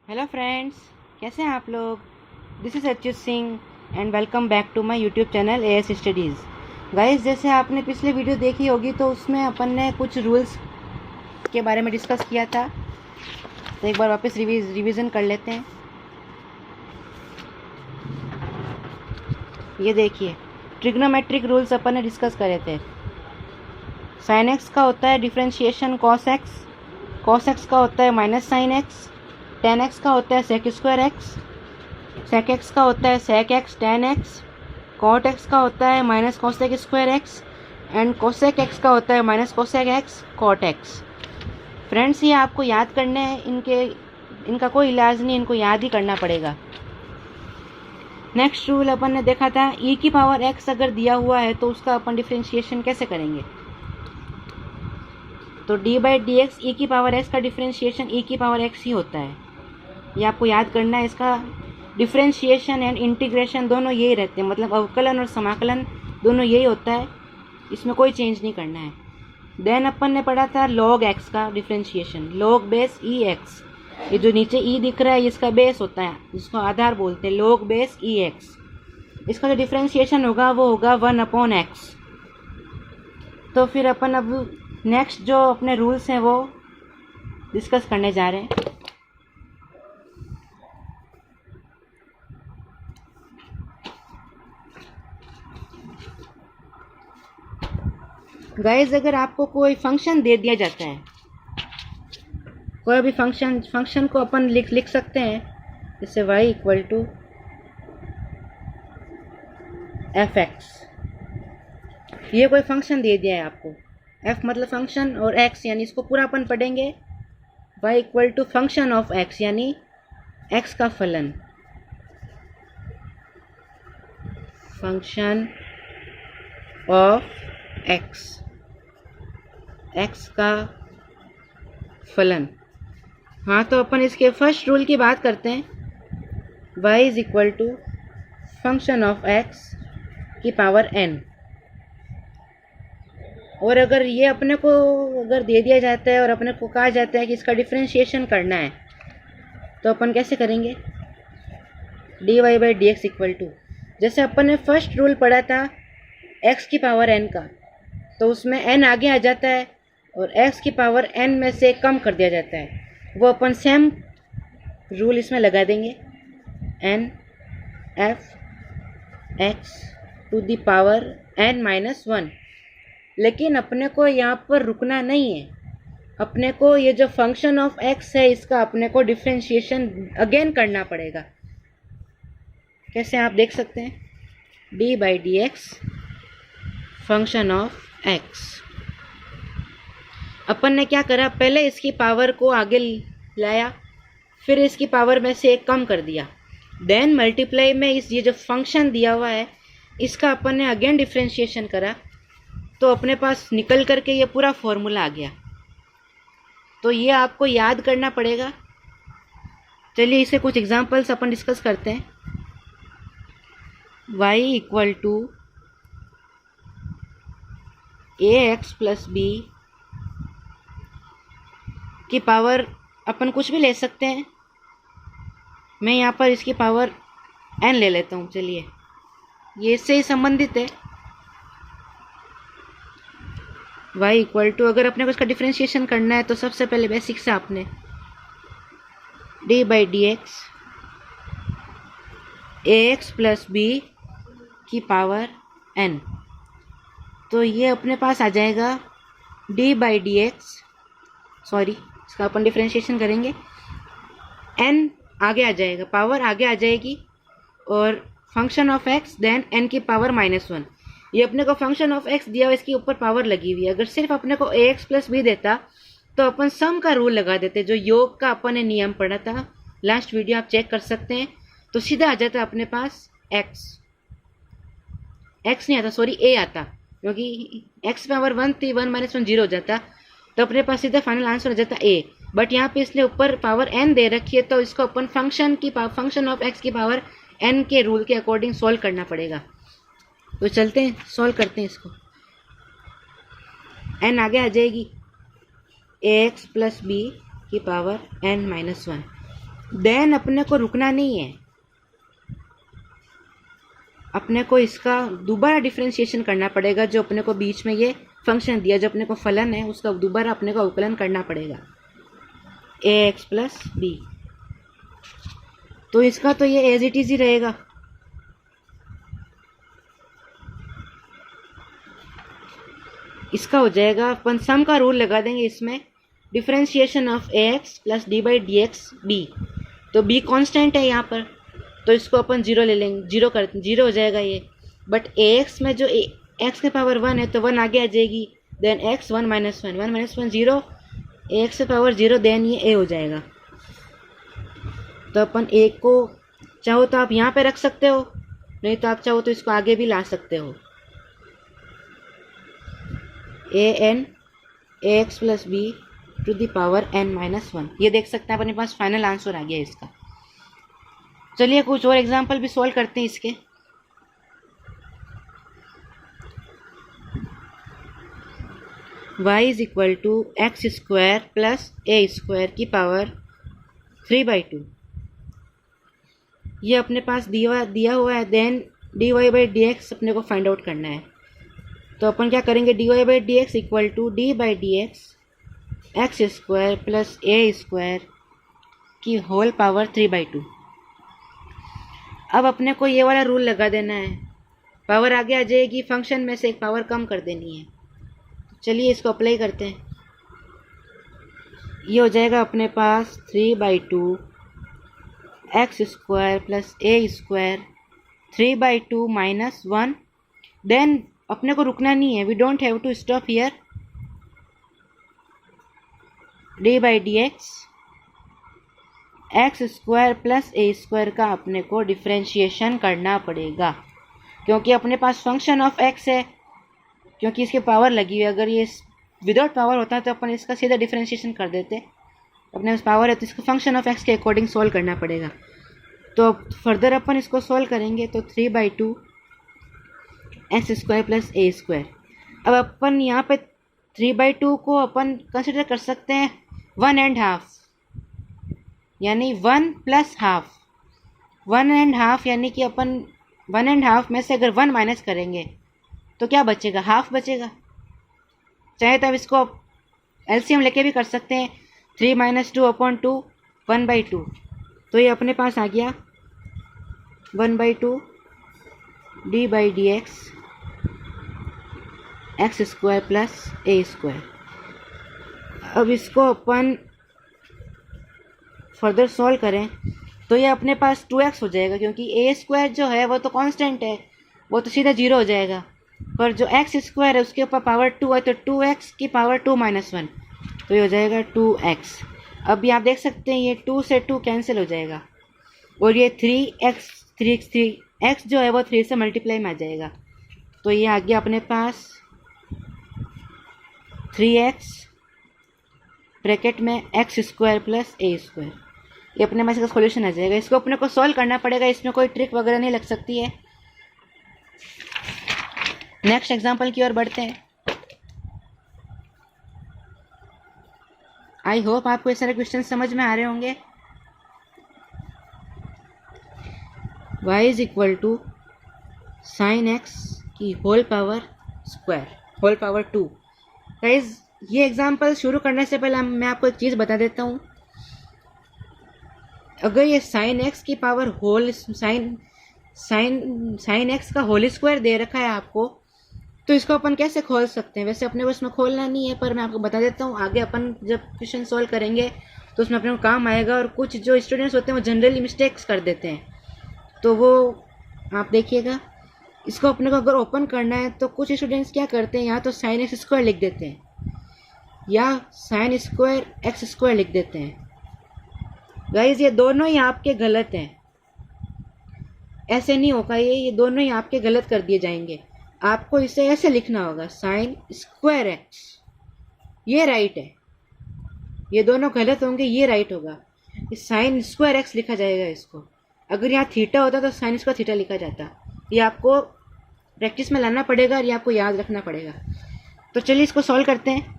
Hello friends, कैसे हैं आप लोग। This is Achyut Singh and welcome back to my YouTube channel AS studies. Guys, जैसे आपने पिछले वीडियो देखी होगी तो उसमें अपन ने कुछ रूल्स के बारे में डिस्कस किया था, तो एक बार वापस रिवीजन कर लेते हैं। ये देखिए, ट्रिग्नोमेट्रिक रूल्स अपन ने डिस्कस करे थे। साइन एक्स का होता है differentiation cos x, cos x का होता है minus sine x, tan x का होता है sec square x, sec x का होता है sec x tan x, cot x का होता है minus cosec square x and cosec x का होता है minus cosec x cot x. Friends, ये आपको याद करने हैं, इनका कोई इलाज नहीं, इनको याद ही करना पड़ेगा। नेक्स्ट रूल अपन ने देखा था, ई की पावर एक्स अगर दिया हुआ है तो उसका अपन डिफ्रेंशिएशन कैसे करेंगे। तो डी बाई डी एक्स ई की पावर एक्स का डिफ्रेंशिएशन ई की पावर एक्स ही होता है। ये आपको याद करना है। इसका डिफ्रेंशिएशन एंड इंटीग्रेशन दोनों यही रहते हैं, मतलब अवकलन और समाकलन दोनों यही होता है, इसमें कोई चेंज नहीं करना है। देन अपन ने पढ़ा था लॉग एक्स का डिफ्रेंशिएशन, लॉग बेस ई एक्स। ये जो नीचे ई दिख रहा है इसका बेस होता है, जिसको आधार बोलते हैं, लॉग बेस ई एक्स। इसका जो डिफ्रेंशिएशन होगा वो होगा 1/x। तो फिर अपन अब नेक्स्ट जो अपने रूल्स हैं वो डिस्कस करने जा रहे हैं। गाइस, अगर आपको कोई फंक्शन दे दिया जाता है, कोई भी फंक्शन को अपन लिख सकते हैं, जैसे y equal to f x. ये कोई फंक्शन दे दिया है आपको, f मतलब फंक्शन और x यानी इसको पूरा अपन पढ़ेंगे y equal to function of x यानी x का फलन, फंक्शन ऑफ x का फलन। हाँ, तो अपन इसके फर्स्ट रूल की बात करते हैं, y is equal to function of x की पावर n। और अगर ये अपने को अगर दे दिया जाता है और अपने को कहा जाता है कि इसका डिफ्रेंशिएशन करना है, तो अपन कैसे करेंगे। D y by d x equal to, जैसे अपन ने फर्स्ट रूल पढ़ा था x की पावर n का, तो उसमें n आगे आ जाता है और x की पावर n में से कम कर दिया जाता है, वो अपन सेम रूल इसमें लगा देंगे, n f x to the power n minus 1। लेकिन अपने को यहाँ पर रुकना नहीं है, अपने को ये जो फंक्शन ऑफ x है इसका अपने को डिफ्रेंशिएशन अगेन करना पड़ेगा। कैसे आप देख सकते हैं, D by d x function of x। अपन ने क्या करा, पहले इसकी पावर को आगे लाया, फिर इसकी पावर में से एक कम कर दिया, देन मल्टीप्लाई में ये जो फंक्शन दिया हुआ है इसका अपन ने अगेन डिफ्रेंशिएशन करा, तो अपने पास निकल करके ये पूरा फॉर्मूला आ गया। तो ये आपको याद करना पड़ेगा। चलिए इसे कुछ एग्जांपल्स अपन डिस्कस करते हैं। y equal to a x plus b की पावर अपन कुछ भी ले सकते हैं, मैं यहाँ पर इसकी पावर n ले लेता हूँ। चलिए, ये इससे ही संबंधित है। y इक्वल टू, अगर अपने को इसका डिफ्रेंशिएशन करना है तो सबसे पहले बेसिक से आपने d by d x a x plus b की पावर n, तो ये अपने पास आ जाएगा d by d x, sorry इसका अपन डिफ्रेंशिएशन करेंगे, n आगे आ जाएगा, पावर आगे आ जाएगी और function of x then n की पावर माइनस 1। ये अपने को फंक्शन ऑफ x दिया हुआ, इसके ऊपर पावर लगी हुई है। अगर सिर्फ अपने को ए एक्स प्लस बी देता तो अपन सम का रूल लगा देते, जो योग का अपन ने नियम पढ़ा था, लास्ट वीडियो आप चेक कर सकते हैं, तो सीधा आ जाता अपने पास x नहीं आता, सॉरी a आता, क्योंकि x पावर 1 थी, 1 माइनस 1 0 हो जाता, तो अपने पास सीधा फाइनल आंसर हो जाता a। बट यहाँ पे इसलिए ऊपर पावर n दे रखी है, तो इसको अपन फंक्शन ऑफ x की पावर n के रूल के अकॉर्डिंग सॉल्व करना पड़ेगा। तो चलते हैं, सॉल्व करते हैं इसको। n आगे आ जाएगी ax प्लस बी की पावर n माइनस 1। देन अपने को रुकना नहीं है, अपने को इसका दोबारा डिफरेंशिएशन करना पड़ेगा। जो अपने को बीच में ये फंक्शन दिया, जो अपने को फलन है, उसका दोबारा अपने को अवकलन करना पड़ेगा ax प्लस बी। तो इसका तो ये एज इट इज ही रहेगा। इसका हो जाएगा, अपन सम का रूल लगा देंगे इसमें, differentiation of ax plus d by d x b. तो b कांस्टेंट है यहाँ पर, तो इसको अपन जीरो ले लेंगे, जीरो हो जाएगा ये। बट ax में जो x के पावर 1 है तो 1 आगे आ जाएगी, then x 1 minus 1, 1 minus 1 0, ax के पावर 0, देन ये a हो जाएगा। तो अपन a को चाहो तो आप यहाँ पे रख सकते हो, नहीं तो आप चाहो तो इसको आगे भी ला सकते हो। an ax plus b to the power n minus 1। ये देख सकते हैं अपने पास फाइनल आंसर आ गया इसका। चलिए कुछ और एग्जांपल भी सॉल्व करते हैं इसके। y is equal to x square plus a square की पावर 3/2। ये अपने पास दिया हुआ है। Then d y by d x अपने को फाइंड आउट करना है। तो अपन क्या करेंगे, d y by d x equal to d by d x square plus a square की होल पावर 3/2। अब अपने को ये वाला रूल लगा देना है, पावर आगे आ जाएगी, फंक्शन में से एक पावर कम कर देनी है। चलिए इसको अप्लाई करते हैं। ये हो जाएगा अपने पास 3/2 x square plus a square 3/2 minus 1। Then अपने को रुकना नहीं है, we don't have to stop here. D by d x square plus a square का अपने को डिफरेंशिएशन करना पड़ेगा, क्योंकि अपने पास फंक्शन ऑफ एक्स है, क्योंकि इसके पावर लगी हुई है। अगर ये विदाउट पावर होता है तो अपन इसका सीधा डिफरेंशिएशन कर देते। अपने पास पावर है तो इसको फंक्शन ऑफ एक्स के अकॉर्डिंग सॉल्व करना पड़ेगा। तो फर्दर अपन इसको सॉल्व करेंगे तो 3/2 x square plus a square. अब अपन यहाँ पे 3/2 को अपन कंसिडर कर सकते हैं 1.5, यानी 1 प्लस हाफ। 1.5 यानी कि अपन 1.5 में से अगर 1 माइनस करेंगे तो क्या बचेगा, हाफ बचेगा। चाहे तो अब इसको एलसीएम लेके भी कर सकते हैं, 3 - 2/2 1/2। तो ये अपने पास आ गया 1/2 D by d x square plus a square. अब इसको अपन फर्दर सॉल्व करें तो ये अपने पास 2x हो जाएगा, क्योंकि ए स्क्वायर जो है वो तो कांस्टेंट है, वो तो सीधा 0 हो जाएगा। पर जो एक्स स्क्वायर है उसके ऊपर पावर 2 है, तो 2x की पावर 2 - 1, तो ये हो जाएगा 2x। अब आप देख सकते हैं ये 2 से 2 कैंसिल हो जाएगा, और ये 3x जो है वो 3 से मल्टीप्लाई में आ जाएगा। तो ये आ गया अपने पास 3x ब्रैकेट में x square plus a square. ये अपने पास इसका सॉल्यूशन आ जाएगा। इसको अपने को सॉल्व करना पड़ेगा, इसमें कोई ट्रिक वगैरह नहीं लग सकती है। नेक्स्ट एग्जांपल की ओर बढ़ते हैं। आई होप आपको ये सारे क्वेश्चन समझ में आ रहे होंगे। y is equal to sine x की whole power square whole power 2। Guys ये एग्जांपल शुरू करने से पहले मैं आपको एक चीज़ बता देता हूँ। अगर ये साइन एक्स की पावर होल साइन एक्स का होल स्क्वायर दे रखा है आपको, तो इसको अपन कैसे खोल सकते हैं। वैसे अपने को इसमें खोलना नहीं है, पर मैं आपको बता देता हूँ। आगे अपन जब क्वेश्चन सॉल्व करेंगे तो उसमें अपने को काम आएगा। और कुछ जो स्टूडेंट्स होते हैं वो जनरली मिस्टेक्स कर देते हैं, तो वो आप देखिएगा। इसको अपने को अगर ओपन करना है तो कुछ स्टूडेंट्स क्या करते हैं, या तो साइन एक्स स्क्वायर लिख देते हैं या साइन स्क्वायर एक्स स्क्वायर लिख देते हैं। गाइज ये दोनों ही आपके गलत हैं, ऐसे नहीं होगा। ये दोनों ही आपके गलत कर दिए जाएंगे। आपको इसे ऐसे लिखना होगा, साइन स्क्वायर एक्स, ये राइट है। ये दोनों गलत होंगे, ये राइट होगा। साइन स्क्वायर एक्स लिखा जाएगा इसको। अगर यहाँ थीटा होता तो साइन स्क्वायर थीटा लिखा जाता। ये आपको प्रैक्टिस में लाना पड़ेगा और ये आपको याद रखना पड़ेगा। तो चलिए इसको सॉल्व करते हैं।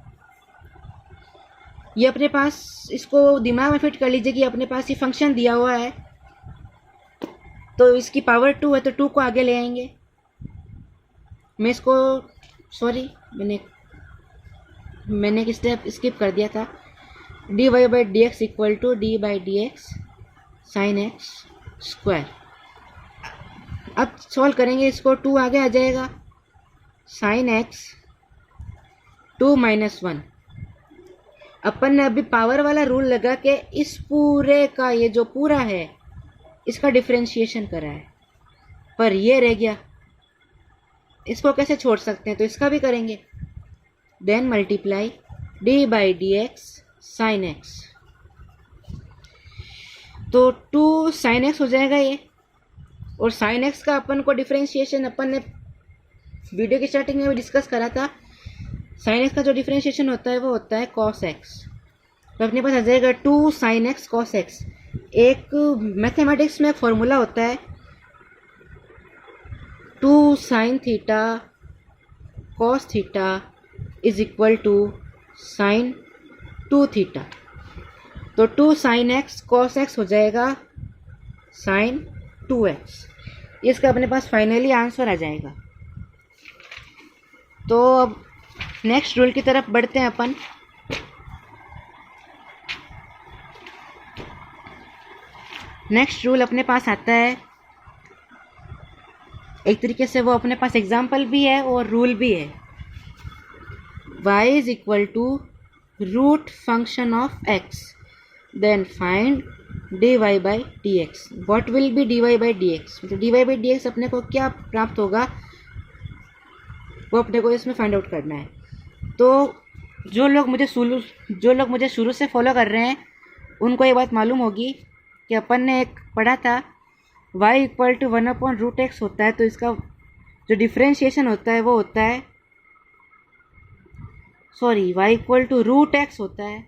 ये अपने पास, इसको दिमाग में फिट कर लीजिए कि अपने पास ये फंक्शन दिया हुआ है, तो इसकी पावर 2 है तो 2 को आगे ले आएंगे। मैं इसको, सॉरी, मैंने एक स्टेप स्किप कर दिया था। D y by d x equal to d by d x sine x square. अब सॉल्व करेंगे इसको, 2 आगे आ जाएगा, साइन एक्स 2 माइनस 1। अपन ने अभी पावर वाला रूल लगा के इस पूरे का, ये जो पूरा है इसका डिफरेंशिएशन करा है, पर ये रह गया, इसको कैसे छोड़ सकते हैं, तो इसका भी करेंगे। Then multiply d by d x sine x, तो 2 साइन एक्स हो जाएगा ये। और साइन एक्स का अपन को डिफरेंशिएशन अपन ने वीडियो की स्टार्टिंग में भी डिस्कस करा था। साइन एक्स का जो डिफरेंशिएशन होता है वो होता है कॉस एक्स। तो अपने पास आ जाएगा 2 साइन एक्स कॉस एक्स। एक मैथमेटिक्स में एक फॉर्मूला होता है 2 sine theta cos theta is equal to sine 2 theta. तो 2 साइन एक्स कॉस एक्स हो जाएगा साइन 2x। इसका अपने पास फाइनली आंसर आ जाएगा। तो अब नेक्स्ट रूल की तरफ बढ़ते हैं अपन। नेक्स्ट रूल अपने पास आता है, एक तरीके से वो अपने पास एग्जाम्पल भी है और रूल भी है। y is equal to root function of x, then find dy by d x. What will be dy by d x, मतलब dy बाई डी एक्स अपने को क्या प्राप्त होगा वो अपने को इसमें फाइंड आउट करना है। तो जो लोग मुझे शुरू से फॉलो कर रहे हैं उनको ये बात मालूम होगी कि अपन ने एक पढ़ा था y इक्वल टू 1/√x होता है, तो इसका जो डिफ्रेंशिएशन होता है वो होता है, sorry, y equal to √x होता है।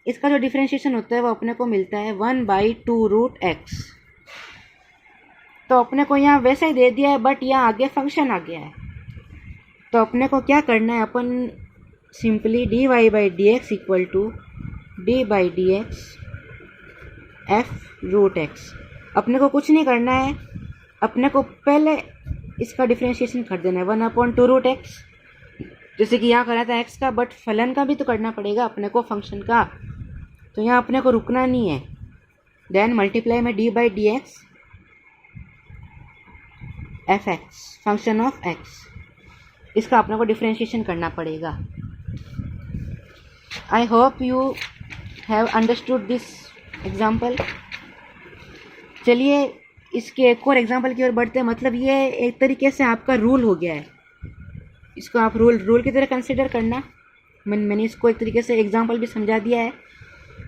इसका जो डिफ्रेंशिएशन होता है वो अपने को मिलता है 1/2√x। तो अपने को यहाँ वैसे ही दे दिया है, बट यहाँ आगे फंक्शन आ गया है। तो अपने को क्या करना है, अपन simply d y by d x equal to d by d x f√x। अपने को कुछ नहीं करना है, अपने को पहले इसका डिफ्रेंशिएशन कर देना है 1/2√x, जैसे कि यहाँ करा था x का, बट फलन का भी तो करना पड़ेगा अपने को, फंक्शन का। तो यहाँ अपने को रुकना नहीं है। देन मल्टीप्लाई में D by d x F x function of x, इसका अपने को डिफ्रेंशिएशन करना पड़ेगा। I hope you have understood this example. चलिए इसके एक और एग्जाम्पल की ओर बढ़ते हैं। मतलब ये एक तरीके से आपका रूल हो गया है, इसको आप रूल की तरह कंसिडर करना। मैंने इसको एक तरीके से एग्जाम्पल भी समझा दिया है।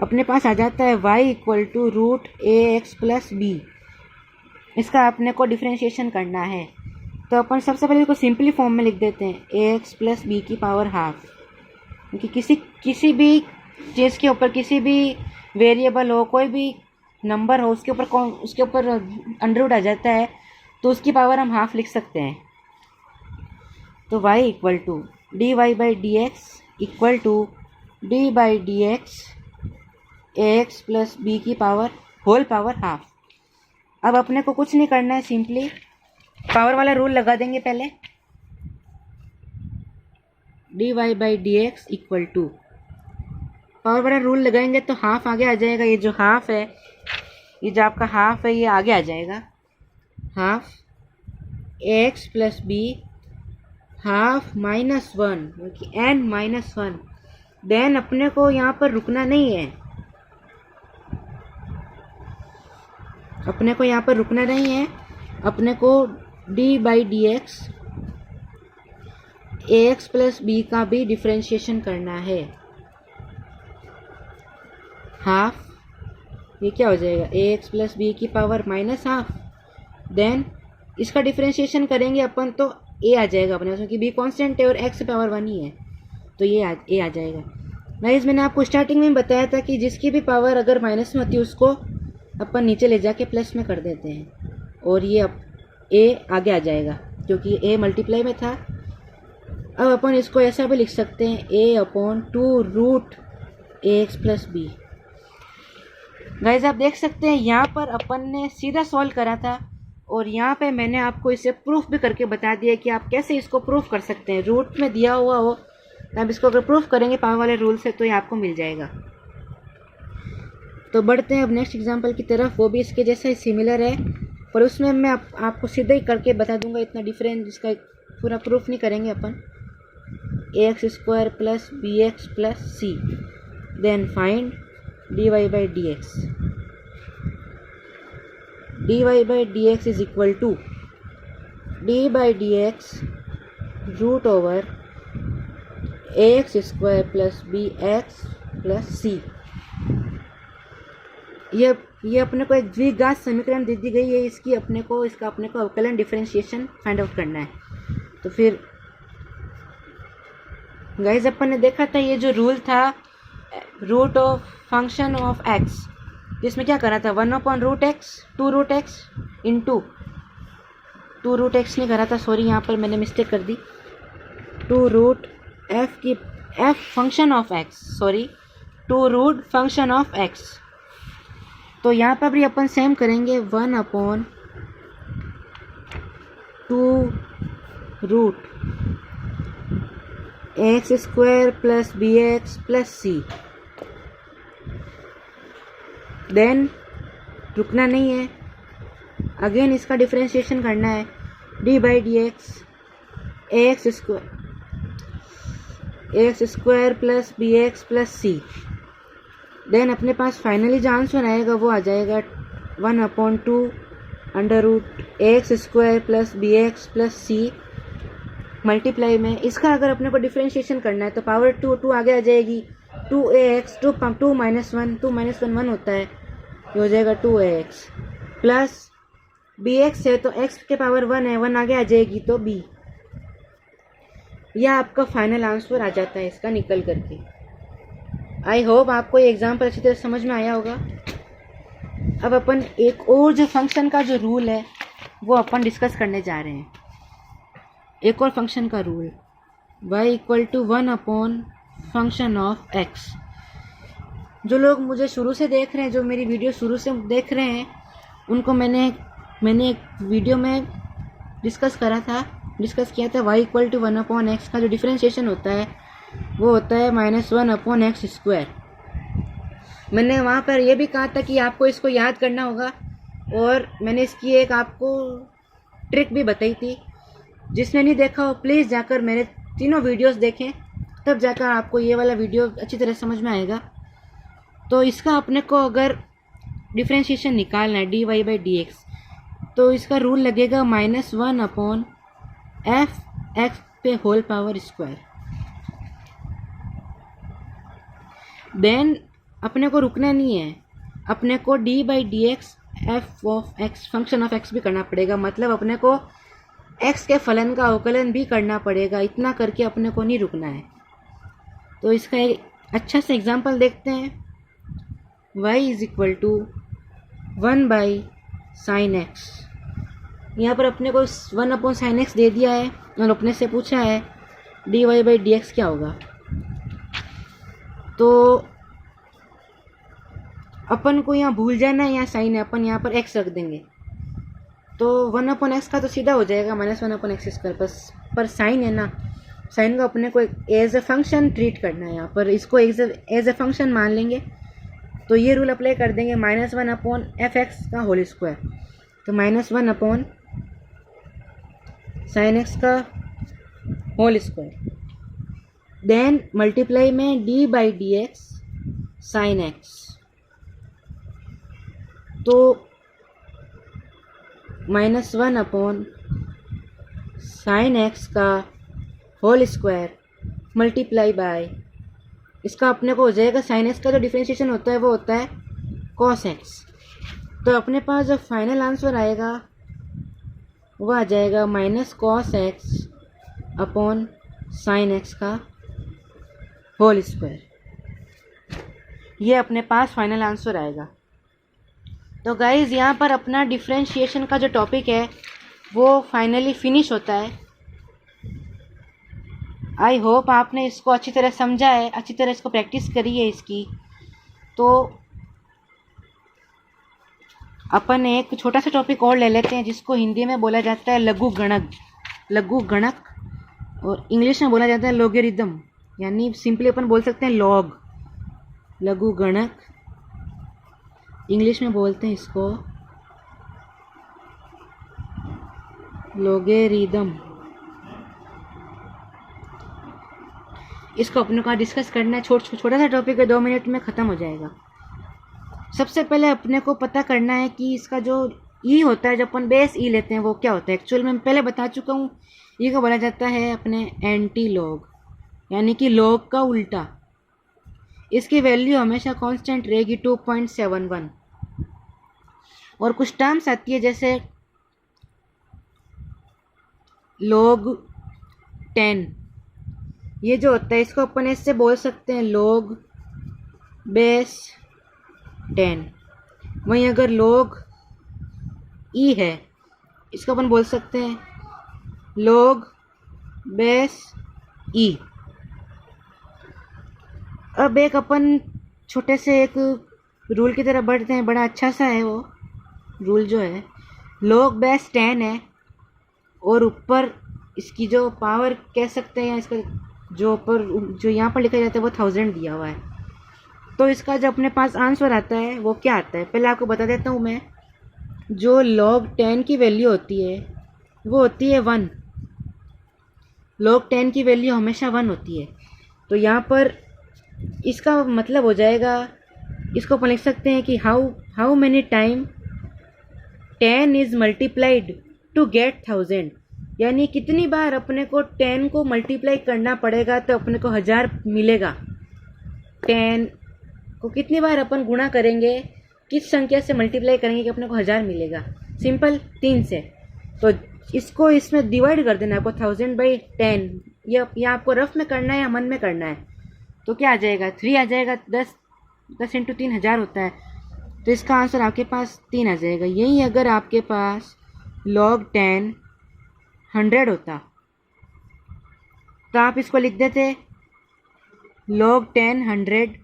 अपने पास आ जाता है y equal to √ax plus b, इसका अपने को डिफ्रेंशिएशन करना है। तो अपन सबसे पहले इसको सिंपली फॉर्म में लिख देते हैं ax प्लस बी की पावर हाफ, क्योंकि किसी भी चीज़ के ऊपर, किसी भी वेरिएबल हो, कोई भी नंबर हो, उसके ऊपर अंडररूट आ जाता है तो उसकी पावर हम हाफ लिख सकते हैं। तो y equal to d y by d x equal to d by d x ax plus b की पावर होल पावर हाफ। अब अपने को कुछ नहीं करना है, सिंपली पावर वाला रूल लगा देंगे पहले। D y by d x equal to, power वाला रूल लगाएंगे तो हाफ आगे आ जाएगा। ये जो हाफ है, ये जो आपका हाफ है, ये आगे आ जाएगा। Half x plus b half -1 n-1। देन अपने को यहाँ पर रुकना नहीं है, अपने को यहाँ पर रुकना नहीं है। अपने को d by d x ax plus b का भी डिफ्रेंशिएशन करना है। हाफ, ये क्या हो जाएगा, ax प्लस बी की पावर -हाफ। देन इसका डिफ्रेंशिएशन करेंगे अपन तो a आ जाएगा अपने, क्योंकि b कांस्टेंट है और x पावर 1 ही है, तो ये a आ जाएगा। गाइस मैंने आपको स्टार्टिंग में बताया था कि जिसकी भी पावर अगर माइनस में होती है उसको अपन नीचे ले जाके प्लस में कर देते हैं, और ये अब a आगे आ जाएगा क्योंकि a मल्टीप्लाई में था। अब अपन इसको ऐसा भी लिख सकते हैं a/2 root ax plus b. Guys आप देख सकते हैं यहाँ पर अपन ने सीधा सॉल्व करा था और यहाँ पे मैंने आपको इसे प्रूफ भी करके बता दिया कि आप कैसे इसको प्रूफ कर सकते हैं। रूट में दिया हुआ हो तो आप इसको अगर प्रूफ करेंगे पावर वाले रूल से तो ये आपको मिल जाएगा। तो बढ़ते हैं अब नेक्स्ट एग्जांपल की तरफ, वो भी इसके जैसा ही सिमिलर है पर उसमें मैं आपको सीधा ही करके बता दूंगा, इतना डिफरेंस इसका पूरा प्रूफ नहीं करेंगे अपन। ax square plus b x plus c, then find dy by dx। dy by dx is equal to d by dx root over ax square plus b x plus c. ये अपने को एक द्विघात समीकरण दे दी गई है, इसका अपने को अवकलन डिफरेंशिएशन फाइंड आउट करना है। तो फिर गाइस अपन ने देखा था ये जो रूल था root of function of x, जिसमें क्या करा था 1/√x 2√x इंटू 2√x नहीं करा था, सॉरी यहाँ पर मैंने मिस्टेक कर दी, 2√f की f function of x, sorry 2√ function of x। तो यहाँ पर भी अपन सेम करेंगे 1/2 x square plus b x plus c. Then रुकना नहीं है, अगेन इसका डिफरेंशिएशन करना है, d by d x square plus b x plus c. Then अपने पास फाइनली जो आंसर आएगा वो आ जाएगा 1/2 x square plus b x plus c multiply में। इसका अगर अपने को डिफरेंशिएशन करना है तो पावर 2 आगे आ जाएगी, 2ax 2 माइनस 1 होता है, ये हो जाएगा 2ax प्लस bx है तो x के पावर 1 है, 1 आगे आ जाएगी तो b। यह आपका फाइनल आंसर आ जाता है इसका निकल करके। आई होप आपको ये एग्जाम्पल अच्छी तरह समझ में आया होगा। अब अपन एक और जो फंक्शन का जो रूल है वो अपन डिस्कस करने जा रहे हैं। एक और फंक्शन का rule y equal to 1 function of x। जो लोग मुझे शुरू से देख रहे हैं, जो मेरी वीडियो शुरू से देख रहे हैं, उनको मैंने एक वीडियो में डिस्कस किया था y इक्वल टू 1/x का जो डिफरेंशिएशन होता है वो होता है -1/x स्क्वायर। मैंने वहाँ पर यह भी कहा था कि आपको इसको याद करना होगा और मैंने इसकी एक आपको ट्रिक भी बताई थी। जिसने नहीं देखा हो प्लीज़ जाकर मेरे तीनों वीडियोस देखें, तब जाकर आपको ये वाला वीडियो अच्छी तरह समझ में आएगा। तो इसका अपने को अगर डिफरेंशिएशन निकालना है dy by dx तो इसका रूल लगेगा -1/f(x) पे होल पावर स्क्वायर। देन अपने को रुकना नहीं है, अपने को d by d x F of x function of x भी करना पड़ेगा, मतलब अपने को एक्स के फलन का अवकलन भी करना पड़ेगा। इतना करके अपने को नहीं रुकना है। तो इसका एक अच्छा सा एग्जांपल देखते हैं। y is equal to 1/sin x। यहाँ पर अपने को 1/sin x दे दिया है और अपने से पूछा है dy by dx क्या होगा। तो अपन को यहाँ भूल जाना है, यहाँ साइन है, अपन यहाँ पर x रख देंगे तो 1/x का तो सीधा हो जाएगा -1/x स्क्वायर पर साइन है ना, साइन को अपने को एज ए फंक्शन ट्रीट करना है। यहाँ पर इसको एज ए फंक्शन मान लेंगे तो ये रूल अप्लाई कर देंगे -1/fx का होल स्क्वायर। तो -1/sin x का होल स्क्वायर, देन मल्टीप्लाई में D by d x sine x. तो -1/sin x का होल स्क्वायर मल्टीप्लाई बाय इसका अपने को हो जाएगा साइन एक्स का जो डिफरेंशिएशन होता है वो होता है कॉस एक्स। तो अपने पास जो फाइनल आंसर आएगा वो आ जाएगा -cos(x)/sin x का होल स्क्वायर। ये अपने पास फाइनल आंसर आएगा। तो गाइज़ यहाँ पर अपना डिफरेंशिएशन का जो टॉपिक है वो फाइनली फिनिश होता है। आई होप आपने इसको अच्छी तरह समझा है, अच्छी तरह इसको प्रैक्टिस करी है इसकी। तो अपन एक छोटा सा टॉपिक और ले लेते हैं जिसको हिंदी में बोला जाता है लघु गणक। लघु गणक और इंग्लिश में बोला जाता है लॉगरिदम, यानी सिंपली अपन बोल सकते हैं लॉग। लघु गणक इंग्लिश में बोलते हैं इसको लॉगरिदम। इसको अपने को डिस्कस करना है, छोटा सा टॉपिक है, 2 मिनट में ख़त्म हो जाएगा। सबसे पहले अपने को पता करना है कि इसका जो ई होता है, जब अपन बेस ई लेते हैं वो क्या होता है। एक्चुअल में मैं पहले बता चुका हूँ, ई को बोला जाता है अपने एंटी लॉग, यानी कि लॉग का उल्टा। इसकी वैल्यू हमेशा कांस्टेंट रहेगी 2.71। और कुछ टर्म्स आती है जैसे log 10, ये जो होता है इसको अपन इससे बोल सकते हैं log बेस 10। वहीं अगर log e है इसको अपन बोल सकते हैं log बेस e। अब एक अपन छोटे से एक रूल की तरह बढ़ते हैं, बड़ा अच्छा सा है वो रूल जो है। log बेस 10 है और ऊपर इसकी जो पावर कह सकते हैं, इसका जो यहाँ पर लिखा जाता है वो 1000 दिया हुआ है। तो इसका जो अपने पास आंसर आता है वो क्या आता है, पहले आपको बता देता हूँ मैं। जो log 10 की वैल्यू होती है वो होती है 1। log 10 की वैल्यू हमेशा 1 होती है। तो यहाँ पर इसका मतलब हो जाएगा, इसको अपन लिख सकते हैं कि how many time 10 is multiplied to get 1000, यानी कितनी बार अपने को 10 को मल्टीप्लाई करना पड़ेगा तो अपने को 1000 मिलेगा। 10 को कितनी बार अपन गुणा करेंगे, किस संख्या से मल्टीप्लाई करेंगे कि अपने को 1000 मिलेगा। सिंपल 3 से। तो इसको इसमें डिवाइड कर देना आपको 1000/10। ये आपको रफ में करना है या मन में करना है। तो क्या आ जाएगा, 3 आ जाएगा। 10 × 3 1000 होता है। तो इसका आंसर आपके पास 3 आ जाएगा। यही अगर आपके पास log 10 100 होता तो आप इसको लिख देते log 10 100,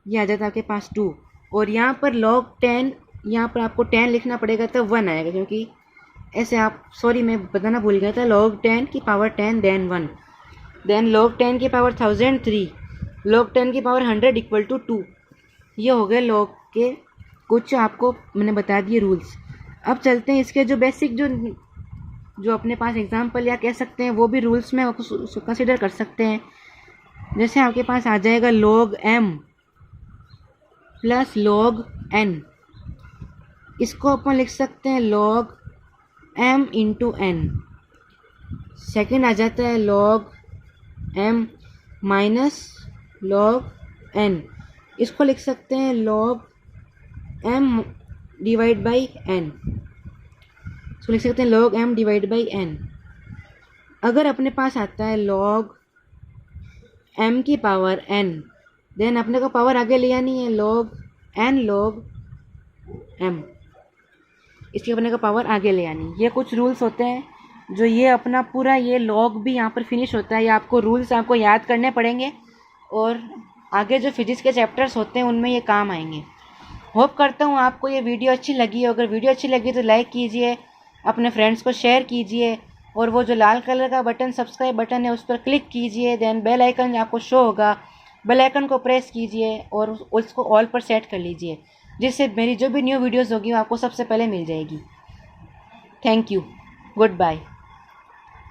ये आ जाता आपके पास 2। और यहाँ पर log 10, यहाँ पर आपको 10 लिखना पड़ेगा तो 1 आएगा, क्योंकि ऐसे आप, सॉरी मैं बताना भूल गया था, log 10 की पावर 10 देन 1, देन log 10 की पावर 1000 3, log 10 की पावर 100 = 2। ये हो गए log के कुछ आपको मैंने बता दिए रूल्स। अब चलते हैं इसके जो बेसिक जो अपने पास एग्जाम्पल या कह सकते हैं वो भी रूल्स में कंसिडर कर सकते हैं। जैसे आपके पास आ जाएगा log m plus log n, इसको अपन लिख सकते हैं log m × n। सेकंड आ जाता है log m minus log n, इसको लिख सकते हैं log m/n, इसको लिख सकते हैं log m/n। अगर अपने पास आता है log m की पावर n, देन अपने को पावर आगे ले आनी है log n log m, इसकी अपने को पावर आगे ले आनी। ये कुछ रूल्स होते हैं जो ये अपना पूरा ये log भी यहाँ पर फिनिश होता है। ये आपको रूल्स आपको याद करने पड़ेंगे और आगे जो फिजिक्स के चैप्टर्स होते हैं उनमें ये काम आएंगे। होप करता हूँ आपको ये वीडियो अच्छी लगी। अगर वीडियो अच्छी लगी तो लाइक कीजिए, अपने फ्रेंड्स को शेयर कीजिए और वो जो लाल कलर का बटन सब्सक्राइब बटन है उस पर क्लिक कीजिए। देन बेल आइकन आपको शो होगा, बेल आइकन को प्रेस कीजिए और उसको ऑल पर सेट कर लीजिए, जिससे मेरी जो भी न्यू वीडियोस होगी वो आपको सबसे पहले मिल जाएगी। Thank you, good bye.